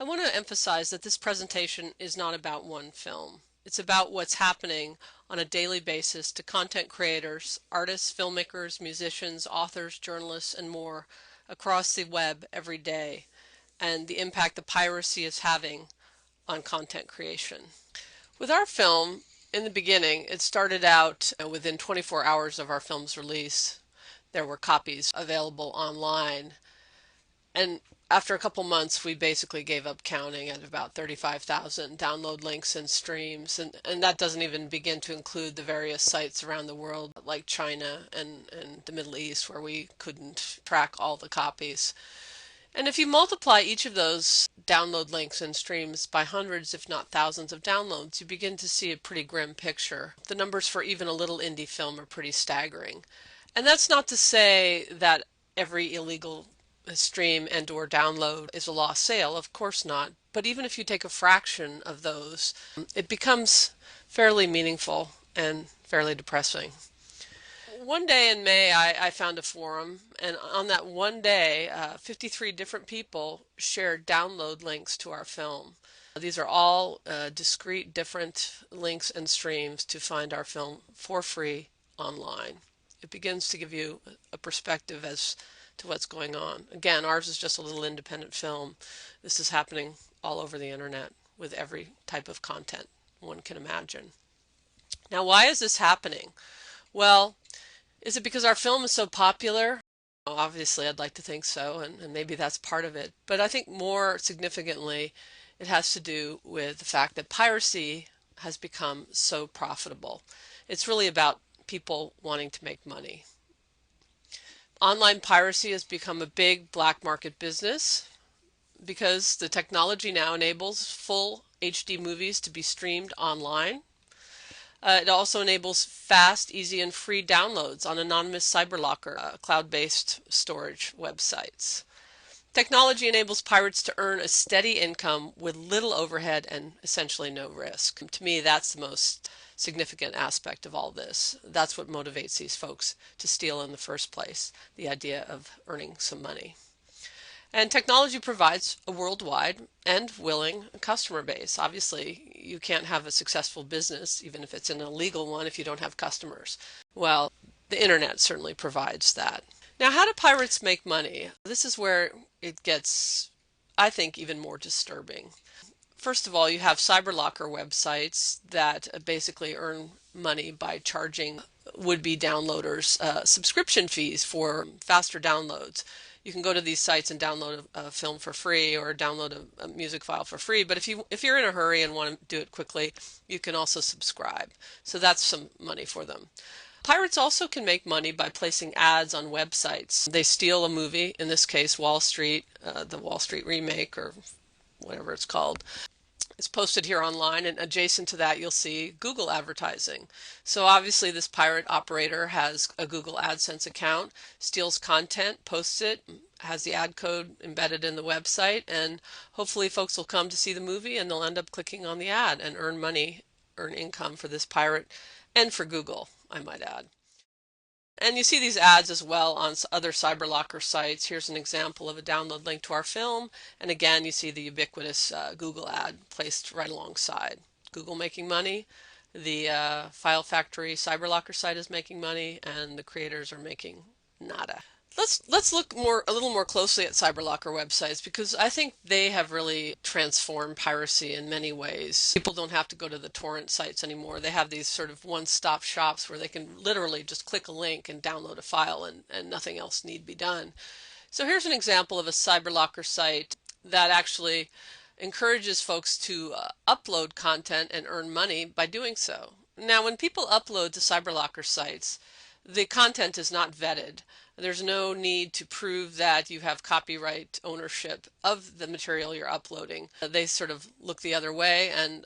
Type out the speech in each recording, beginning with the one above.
want to emphasize that this presentation is not about one film. It's about what's happening on a daily basis to content creators, artists, filmmakers, musicians, authors, journalists, and more across the web every day, and the impact that piracy is having on content creation. With our film, in the beginning, it started out within 24 hours of our film's release. There were copies available online. And after a couple months, we basically gave up counting at about 35,000 download links and streams. And that doesn't even begin to include the various sites around the world, like China and the Middle East, where we couldn't track all the copies. And if you multiply each of those download links and streams by hundreds, if not thousands of downloads, you begin to see a pretty grim picture. The numbers for even a little indie film are pretty staggering. And that's not to say that every illegal stream and or download is a lost sale, of course not. But even if you take a fraction of those, it becomes fairly meaningful and fairly depressing. One day in May, I found a forum, and on that one day, 53 different people shared download links to our film. These are all discrete, different links and streams to find our film for free online. It begins to give you a perspective as to what's going on. Again, ours is just a little independent film. This is happening all over the internet with every type of content one can imagine. Now, why is this happening? Well, is it because our film is so popular? Obviously, I'd like to think so, and maybe that's part of it. But I think more significantly, it has to do with the fact that piracy has become so profitable. It's really about people wanting to make money. Online piracy has become a big black market business because the technology now enables full HD movies to be streamed online. It also enables fast, easy, and free downloads on anonymous CyberLocker, cloud-based storage websites. Technology enables pirates to earn a steady income with little overhead and essentially no risk. To me, that's the most significant aspect of all this. That's what motivates these folks to steal in the first place, the idea of earning some money. And technology provides a worldwide and willing customer base. Obviously, you can't have a successful business, even if it's an illegal one, if you don't have customers. Well, the internet certainly provides that. Now, how do pirates make money? This is where it gets, I think, even more disturbing. First of all, you have CyberLocker websites that basically earn money by charging would-be downloaders subscription fees for faster downloads. You can go to these sites and download a film for free or download a music file for free. But if you're in a hurry and want to do it quickly, you can also subscribe. So that's some money for them. Pirates also can make money by placing ads on websites. They steal a movie, in this case Wall Street, the Wall Street remake or whatever it's called. It's posted here online, and adjacent to that you'll see Google advertising. So obviously this pirate operator has a Google AdSense account, steals content, posts it, has the ad code embedded in the website, and hopefully folks will come to see the movie and they'll end up clicking on the ad and earn money, earn income for this pirate and for Google, I might add. And you see these ads as well on other CyberLocker sites. Here's an example of a download link to our film. And again, you see the ubiquitous Google ad placed right alongside. Google making money, the File Factory CyberLocker site is making money, and the creators are making nada. Let's look a little more closely at CyberLocker websites, because I think they have really transformed piracy in many ways. People don't have to go to the torrent sites anymore. They have these sort of one-stop shops where they can literally just click a link and download a file and nothing else need be done. So here's an example of a CyberLocker site that actually encourages folks to upload content and earn money by doing so. Now, when people upload to CyberLocker sites, the content is not vetted. There's no need to prove that you have copyright ownership of the material you're uploading. They sort of look the other way and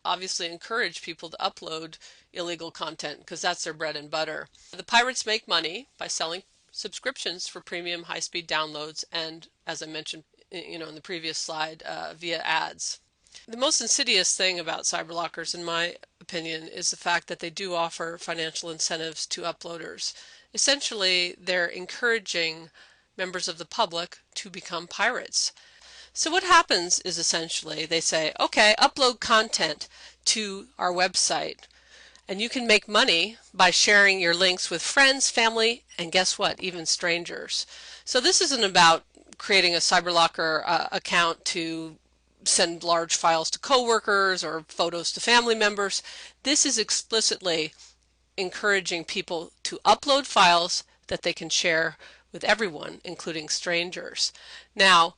obviously encourage people to upload illegal content because that's their bread and butter. The pirates make money by selling subscriptions for premium high-speed downloads and, as I mentioned, in the previous slide, via ads. The most insidious thing about CyberLockers, in my opinion, is the fact that they do offer financial incentives to uploaders. Essentially, they're encouraging members of the public to become pirates. So what happens is essentially they say, okay, upload content to our website. And you can make money by sharing your links with friends, family, and guess what? Even strangers. So this isn't about creating a CyberLocker account to send large files to coworkers or photos to family members. This is explicitly encouraging people to upload files that they can share with everyone, including strangers. Now,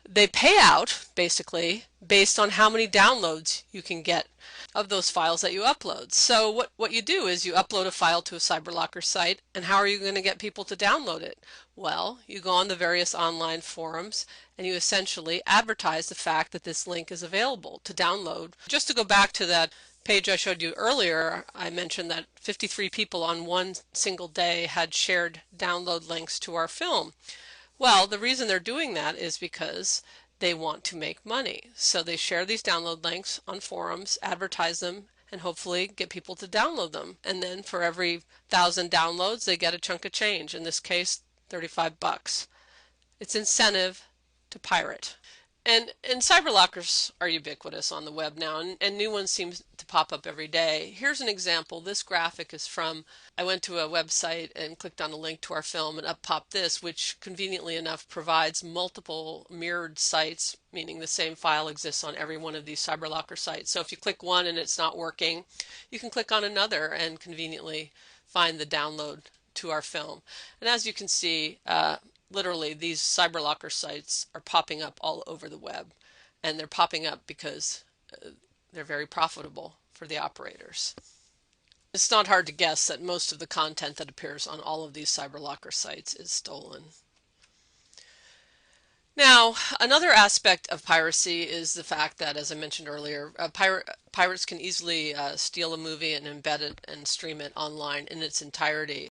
they pay out basically based on how many downloads you can get of those files that you upload. So what you do is you upload a file to a CyberLocker site, and how are you going to get people to download it? Well, you go on the various online forums and you essentially advertise the fact that this link is available to download. Just to go back to that page I showed you earlier, I mentioned that 53 people on one single day had shared download links to our film. Well, the reason they're doing that is because they want to make money. So they share these download links on forums, advertise them, and hopefully get people to download them. And then for every 1,000 downloads, they get a chunk of change. In this case, 35 bucks. It's incentive to pirate. And cyberlockers are ubiquitous on the web now, and new ones seem to pop up every day. Here's an example. This graphic is from, I went to a website and clicked on a link to our film, and up popped this, which conveniently enough provides multiple mirrored sites, meaning the same file exists on every one of these cyberlocker sites. So if you click one and it's not working, you can click on another and conveniently find the download to our film. And as you can see, literally these cyberlocker sites are popping up all over the web, and they're popping up because they're very profitable for the operators. It's not hard to guess that most of the content that appears on all of these cyberlocker sites is stolen. Now, another aspect of piracy is the fact that, as I mentioned earlier, pirates can easily steal a movie and embed it and stream it online in its entirety.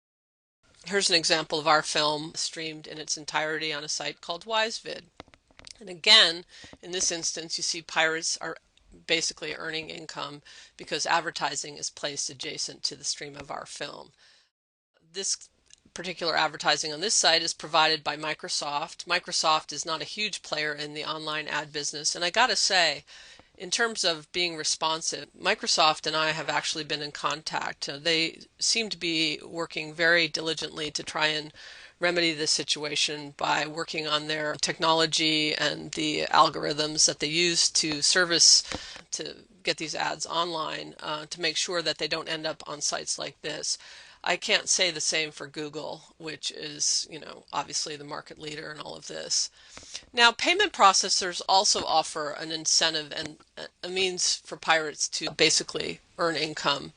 Here's an example of our film streamed in its entirety on a site called WiseVid. And again, in this instance, you see pirates are basically earning income because advertising is placed adjacent to the stream of our film. This particular advertising on this site is provided by Microsoft. Microsoft is not a huge player in the online ad business, and I gotta say, in terms of being responsive, Microsoft and I have actually been in contact. They seem to be working very diligently to try and remedy this situation by working on their technology and the algorithms that they use to service, to get these ads online, to make sure that they don't end up on sites like this. I can't say the same for Google, which is, obviously the market leader in all of this. Now, payment processors also offer an incentive and a means for pirates to basically earn income.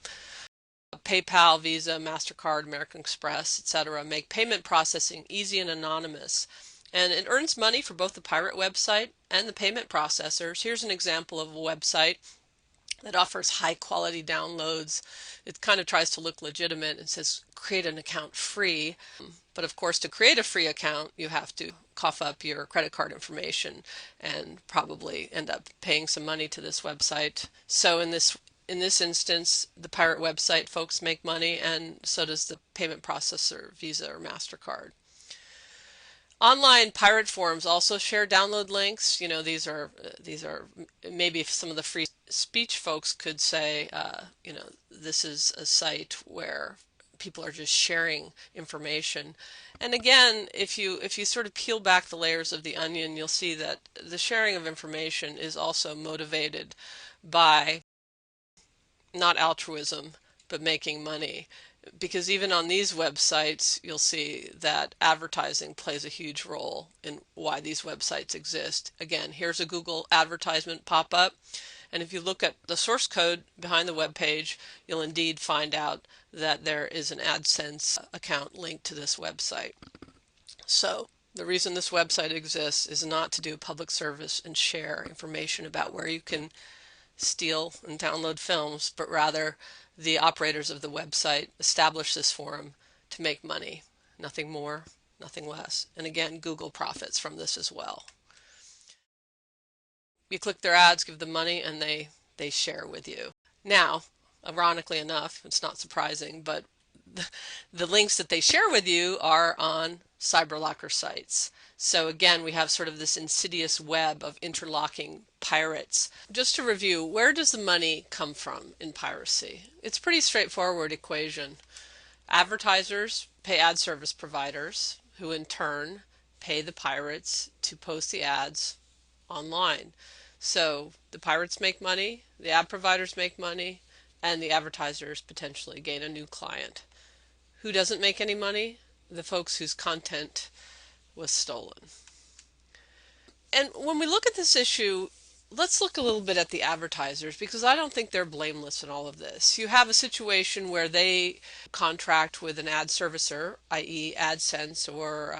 PayPal, Visa, MasterCard, American Express, etc. make payment processing easy and anonymous. And it earns money for both the pirate website and the payment processors. Here's an example of a website that offers high quality downloads. It kind of tries to look legitimate and says create an account free. But of course, to create a free account, you have to cough up your credit card information and probably end up paying some money to this website. So in this instance, the pirate website folks make money, and so does the payment processor, Visa or MasterCard. Online pirate forums also share download links. These are maybe some of the free speech folks could say, this is a site where people are just sharing information. And again, if you sort of peel back the layers of the onion, you'll see that the sharing of information is also motivated by not altruism, but making money. Because even on these websites, you'll see that advertising plays a huge role in why these websites exist. Again, here's a Google advertisement pop up, and if you look at the source code behind the web page, you'll indeed find out that there is an AdSense account linked to this website. So the reason this website exists is not to do public service and share information about where you can steal and download films, but rather the operators of the website establish this forum to make money. Nothing more, nothing less. And again, Google profits from this as well. You click their ads, give them money, and they share with you. Now, ironically enough, it's not surprising, but the links that they share with you are on cyberlocker sites. So again, we have sort of this insidious web of interlocking pirates. Just to review, where does the money come from in piracy? It's a pretty straightforward equation. Advertisers pay ad service providers, who in turn pay the pirates to post the ads online. So the pirates make money, the ad providers make money, and the advertisers potentially gain a new client. Who doesn't make any money? The folks whose content was stolen. And when we look at this issue, let's look a little bit at the advertisers, because I don't think they're blameless in all of this. You have a situation where they contract with an ad servicer, i.e. AdSense, or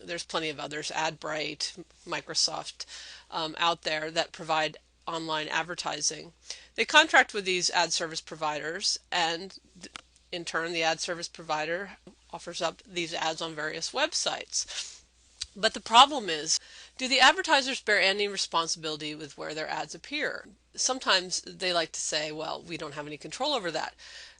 there's plenty of others, AdBright, Microsoft, out there that provide online advertising. They contract with these ad service providers, and in turn the ad service provider offers up these ads on various websites. But the problem is, do the advertisers bear any responsibility with where their ads appear? Sometimes they like to say, well, we don't have any control over that.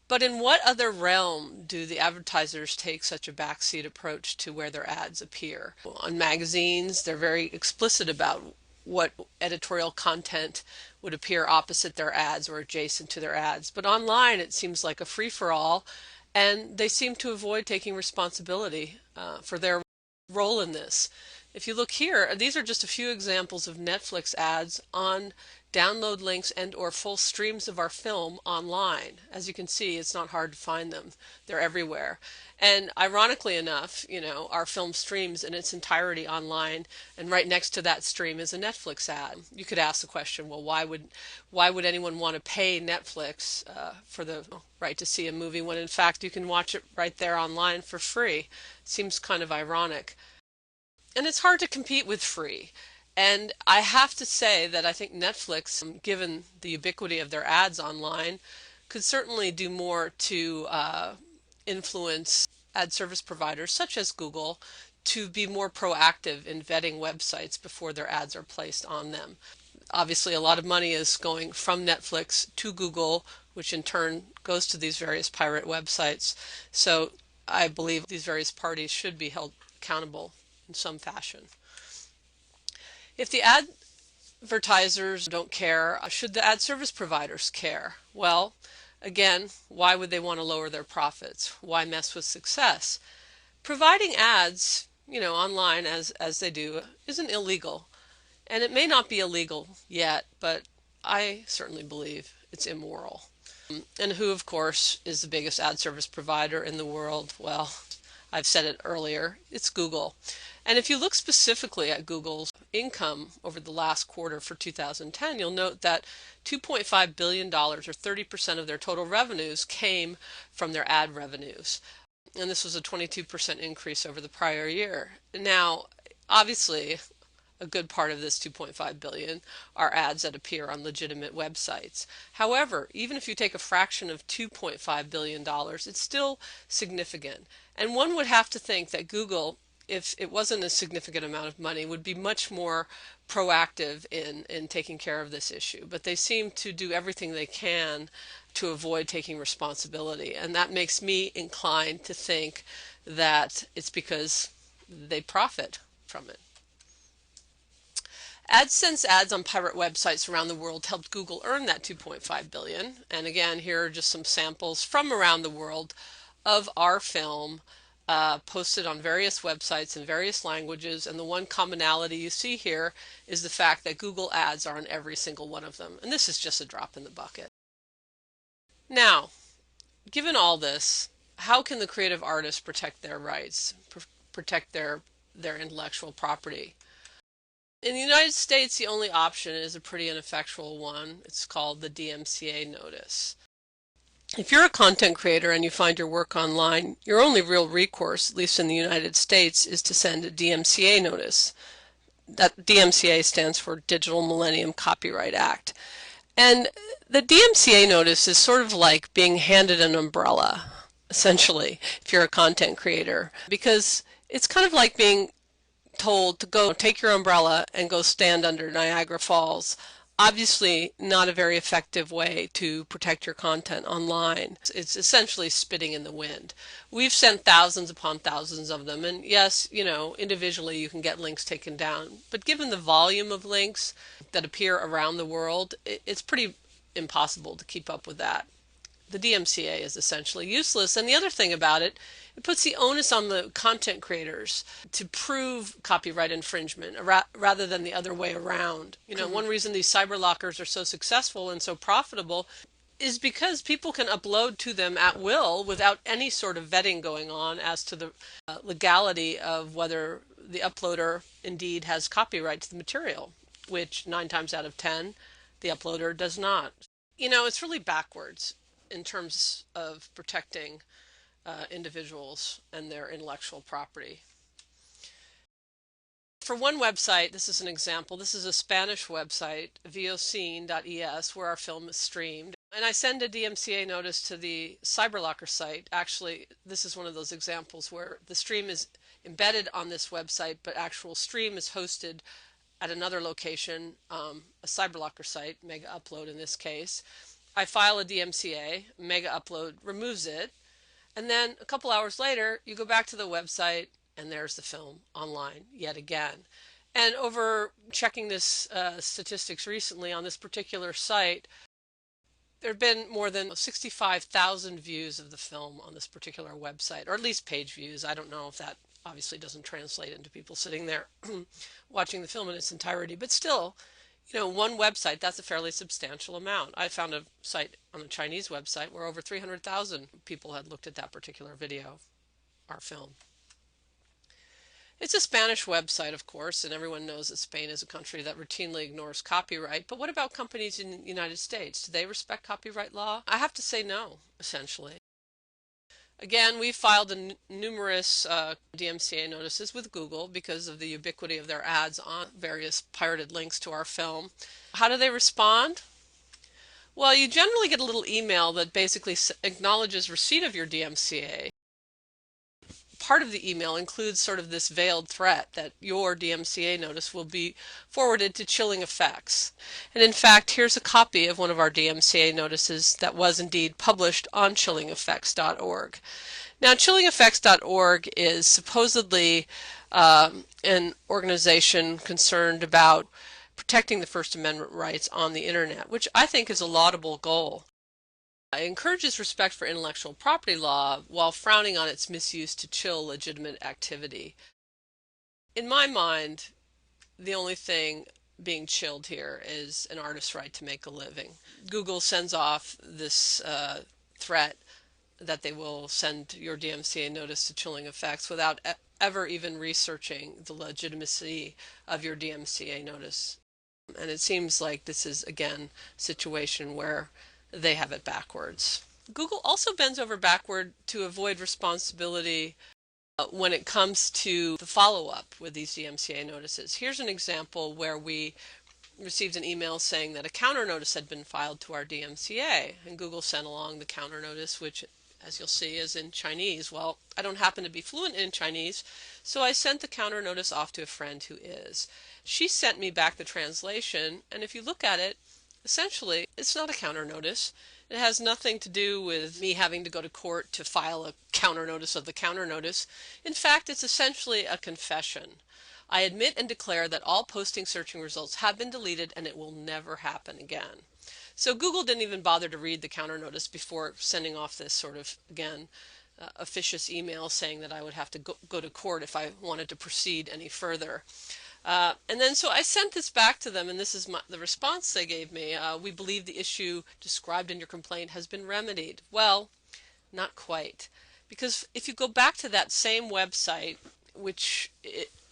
But in what other realm do the advertisers take such a backseat approach to where their ads appear? On magazines, they're very explicit about what editorial content would appear opposite their ads or adjacent to their ads. But online, it seems like a free-for-all, and they seem to avoid taking responsibility for their role in this. If you look here, these are just a few examples of Netflix ads on download links and or full streams of our film online. As you can see, it's not hard to find them. They're everywhere. And ironically enough, our film streams in its entirety online, and right next to that stream is a Netflix ad. You could ask the question, well, why would anyone want to pay Netflix for the right to see a movie when in fact you can watch it right there online for free? Seems kind of ironic. And it's hard to compete with free. And I have to say that I think Netflix, given the ubiquity of their ads online, could certainly do more to influence ad service providers such as Google to be more proactive in vetting websites before their ads are placed on them. Obviously, a lot of money is going from Netflix to Google, which in turn goes to these various pirate websites. So I believe these various parties should be held accountable in some fashion. If the advertisers don't care, should the ad service providers care? Well, again, why would they want to lower their profits? Why mess with success? Providing ads, online as they do, isn't illegal. And it may not be illegal yet, but I certainly believe it's immoral. And who, of course, is the biggest ad service provider in the world? Well, I've said it earlier, it's Google. And if you look specifically at Google's income over the last quarter for 2010, you'll note that $2.5 billion, or 30% of their total revenues, came from their ad revenues. And this was a 22% increase over the prior year. Now, obviously, a good part of this 2.5 billion are ads that appear on legitimate websites. However, even if you take a fraction of $2.5 billion, it's still significant. And one would have to think that Google, if it wasn't a significant amount of money, would be much more proactive in taking care of this issue. But they seem to do everything they can to avoid taking responsibility. And that makes me inclined to think that it's because they profit from it. AdSense ads on pirate websites around the world helped Google earn that $2.5 billion. And again, here are just some samples from around the world of our film posted on various websites in various languages. And the one commonality you see here is the fact that Google ads are on every single one of them. And this is just a drop in the bucket. Now, given all this, how can the creative artists protect their rights, protect their intellectual property? In the United States, the only option is a pretty ineffectual one. It's called the DMCA notice. If you're a content creator and you find your work online, your only real recourse, at least in the United States, is to send a DMCA notice. That DMCA stands for Digital Millennium Copyright Act. And the DMCA notice is sort of like being handed an umbrella, essentially, if you're a content creator, because it's kind of like being told to go take your umbrella and go stand under Niagara Falls Obviously not a very effective way to protect your content online. It's essentially spitting in the wind. We've sent thousands upon thousands of them, and yes, individually you can get links taken down, but given the volume of links that appear around the world, it's pretty impossible to keep up with that. The DMCA is essentially useless. And the other thing about it, it puts the onus on the content creators to prove copyright infringement rather than the other way around. One reason these cyber lockers are so successful and so profitable is because people can upload to them at will without any sort of vetting going on as to the legality of whether the uploader indeed has copyright to the material, which 9 times out of 10, the uploader does not. It's really backwards in terms of protecting individuals and their intellectual property. For one website, this is an example. This is a Spanish website, vocine.es, where our film is streamed. And I send a DMCA notice to the CyberLocker site. Actually, this is one of those examples where the stream is embedded on this website, but actual stream is hosted at another location, a CyberLocker site, Mega Upload in this case. I file a DMCA, Mega Upload removes it, and then a couple hours later, you go back to the website, and there's the film online yet again. And over checking this statistics recently on this particular site, there have been more than 65,000 views of the film on this particular website, or at least page views. I don't know if that obviously doesn't translate into people sitting there watching the film in its entirety, but still, one website, that's a fairly substantial amount. I found a site on a Chinese website where over 300,000 people had looked at that particular video, our film. It's a Spanish website, of course, and everyone knows that Spain is a country that routinely ignores copyright. But what about companies in the United States? Do they respect copyright law? I have to say no, essentially. Again, we filed numerous DMCA notices with Google because of the ubiquity of their ads on various pirated links to our film. How do they respond? Well, you generally get a little email that basically acknowledges receipt of your DMCA. Part of the email includes sort of this veiled threat that your DMCA notice will be forwarded to Chilling Effects. And in fact, here's a copy of one of our DMCA notices that was indeed published on chillingeffects.org. Now, chillingeffects.org is supposedly an organization concerned about protecting the First Amendment rights on the internet, which I think is a laudable goal. It encourages respect for intellectual property law while frowning on its misuse to chill legitimate activity. In my mind, the only thing being chilled here is an artist's right to make a living. Google sends off this threat that they will send your DMCA notice to Chilling Effects without ever even researching the legitimacy of your DMCA notice. And it seems like this is, again, a situation where they have it backwards. Google also bends over backward to avoid responsibility when it comes to the follow-up with these DMCA notices. Here's an example where we received an email saying that a counter notice had been filed to our DMCA, and Google sent along the counter notice, which, as you'll see, is in Chinese. Well, I don't happen to be fluent in Chinese, so I sent the counter notice off to a friend who is. She sent me back the translation, and if you look at it, essentially, it's not a counter notice. It has nothing to do with me having to go to court to file a counter notice of the counter notice. In fact, it's essentially a confession. I admit and declare that all posting searching results have been deleted and it will never happen again. So Google didn't even bother to read the counter notice before sending off this sort of, again, officious email saying that I would have to go to court if I wanted to proceed any further. And then so I sent this back to them, and this is the response they gave me. We believe the issue described in your complaint has been remedied. Well, not quite. Because if you go back to that same website, which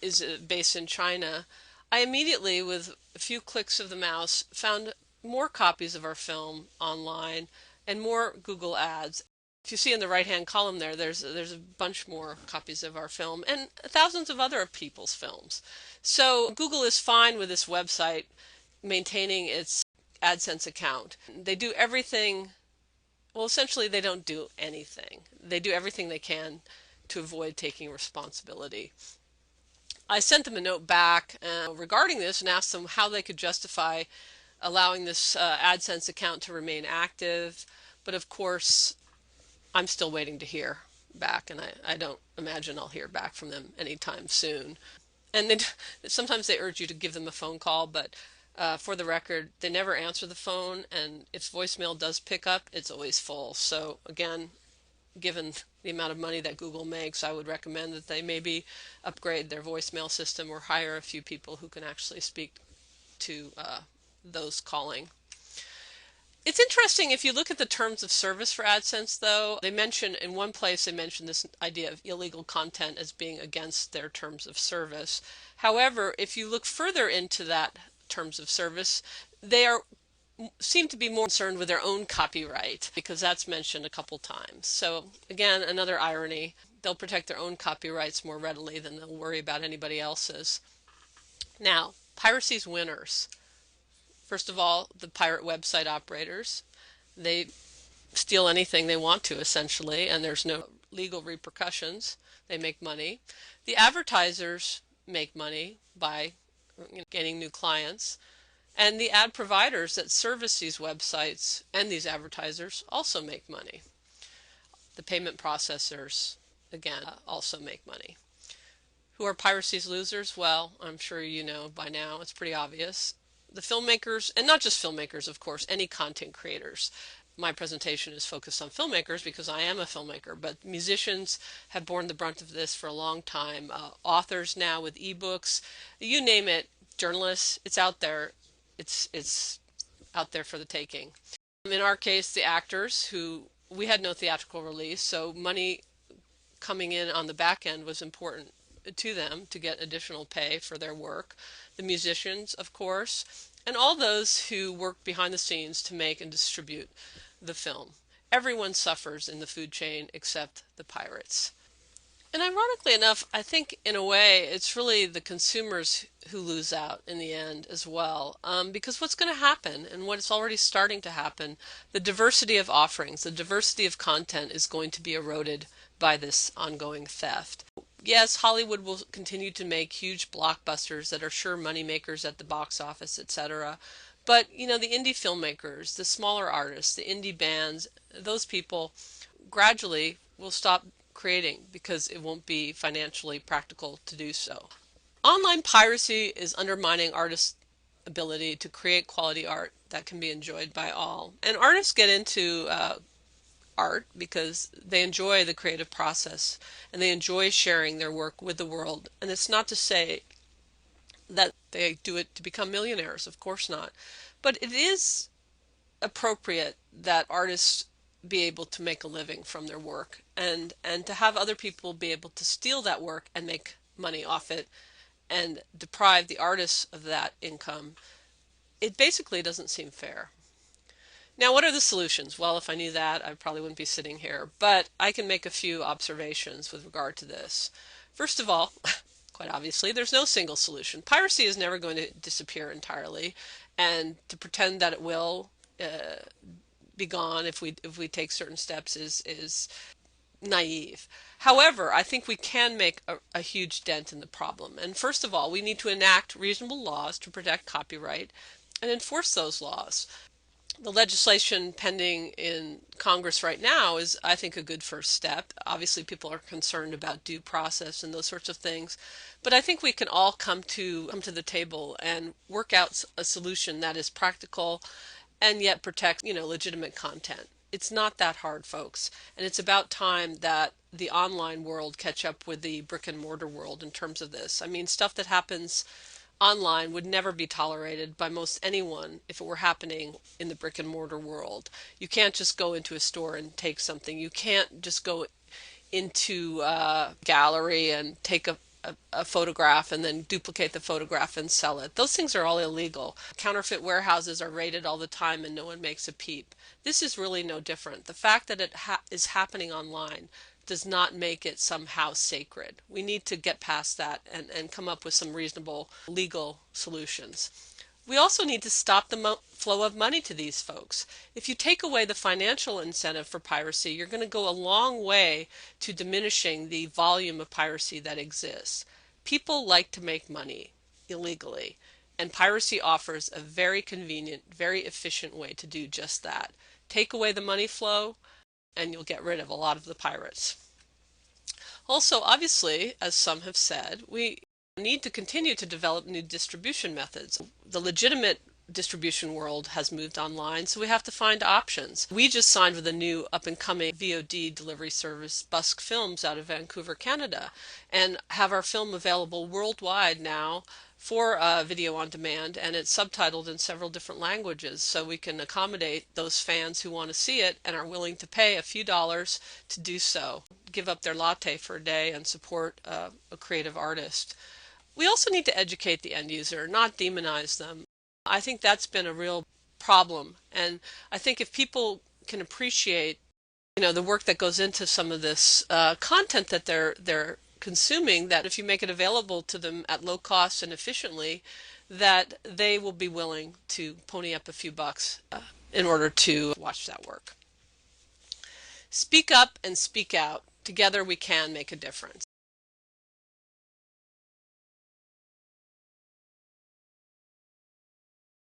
is based in China, I immediately, with a few clicks of the mouse, found more copies of our film online and more Google ads. If you see in the right-hand column there's a bunch more copies of our film and thousands of other people's films. So Google is fine with this website maintaining its AdSense account. They do everything, well, essentially they don't do anything. They do everything they can to avoid taking responsibility. I sent them a note back regarding this and asked them how they could justify allowing this AdSense account to remain active. But of course, I'm still waiting to hear back, and I don't imagine I'll hear back from them anytime soon. And sometimes they urge you to give them a phone call, but for the record, they never answer the phone, and if voicemail does pick up, it's always full. So again, given the amount of money that Google makes, I would recommend that they maybe upgrade their voicemail system or hire a few people who can actually speak to those calling. It's interesting if you look at the terms of service for AdSense, though. They mention in one place, they mention this idea of illegal content as being against their terms of service. However, if you look further into that terms of service, they seem to be more concerned with their own copyright, because that's mentioned a couple times. So again, another irony. They'll protect their own copyrights more readily than they'll worry about anybody else's. Now, piracy's winners. First of all, the pirate website operators. They steal anything they want to, essentially, and there's no legal repercussions. They make money. The advertisers make money by gaining new clients. And the ad providers that service these websites and these advertisers also make money. The payment processors, again, also make money. Who are piracy's losers? Well, I'm sure you know by now. It's pretty obvious. The filmmakers, and not just filmmakers, of course, any content creators. My presentation is focused on filmmakers because I am a filmmaker, but musicians have borne the brunt of this for a long time. Authors now with ebooks, you name it, journalists, it's out there. It's out there for the taking. In our case, the actors, who we had no theatrical release, so money coming in on the back end was important to them to get additional pay for their work. The musicians, of course, and all those who work behind the scenes to make and distribute the film. Everyone suffers in the food chain except the pirates. And ironically enough, I think in a way it's really the consumers who lose out in the end as well. Because what's going to happen, and what's already starting to happen, the diversity of offerings, the diversity of content is going to be eroded by this ongoing theft. Yes, Hollywood will continue to make huge blockbusters that are sure money makers at the box office, etc. But, the indie filmmakers, the smaller artists, the indie bands, those people gradually will stop creating because it won't be financially practical to do so. Online piracy is undermining artists' ability to create quality art that can be enjoyed by all. And artists get into art because they enjoy the creative process and they enjoy sharing their work with the world. And it's not to say that they do it to become millionaires, of course not. But it is appropriate that artists be able to make a living from their work, and to have other people be able to steal that work and make money off it and deprive the artists of that income. It basically doesn't seem fair. Now, what are the solutions? Well, if I knew that, I probably wouldn't be sitting here, but I can make a few observations with regard to this. First of all, quite obviously, there's no single solution. Piracy is never going to disappear entirely, and to pretend that it will be gone if we take certain steps is naive. However, I think we can make a huge dent in the problem. And first of all, we need to enact reasonable laws to protect copyright and enforce those laws. The legislation pending in Congress right now is, I think, a good first step. Obviously, people are concerned about due process and those sorts of things, but I think we can all come to the table and work out a solution that is practical and yet protects, legitimate content. It's not that hard, folks, and it's about time that the online world catch up with the brick and mortar world in terms of this. I mean, stuff that happens online would never be tolerated by most anyone if it were happening in the brick and mortar world. You can't just go into a store and take something. You can't just go into a gallery and take a photograph and then duplicate the photograph and sell it. Those things are all illegal. Counterfeit warehouses are raided all the time and no one makes a peep. This is really no different. The fact that it is happening online does not make it somehow sacred. We need to get past that and come up with some reasonable legal solutions. We also need to stop the flow of money to these folks. If you take away the financial incentive for piracy, you're going to go a long way to diminishing the volume of piracy that exists. People like to make money illegally. And Piracy offers a very convenient, very efficient way to do just that. Take away the money flow, and you'll get rid of a lot of the pirates. Also, obviously, as some have said, we need to continue to develop new distribution methods. The legitimate distribution world has moved online, so we have to find options. We just signed with a new up-and-coming VOD delivery service, Busk Films, out of Vancouver, Canada, and have our film available worldwide now for video on demand, and it's subtitled in several different languages, so we can accommodate those fans who want to see it and are willing to pay a few dollars to do so, give up their latte for a day and support a creative artist. We also need to educate the end user, not demonize them. I think that's been a real problem, and I think if people can appreciate, the work that goes into some of this content that they're consuming, that if you make it available to them at low cost and efficiently, that they will be willing to pony up a few bucks in order to watch that work. Speak up and speak out. Together we can make a difference.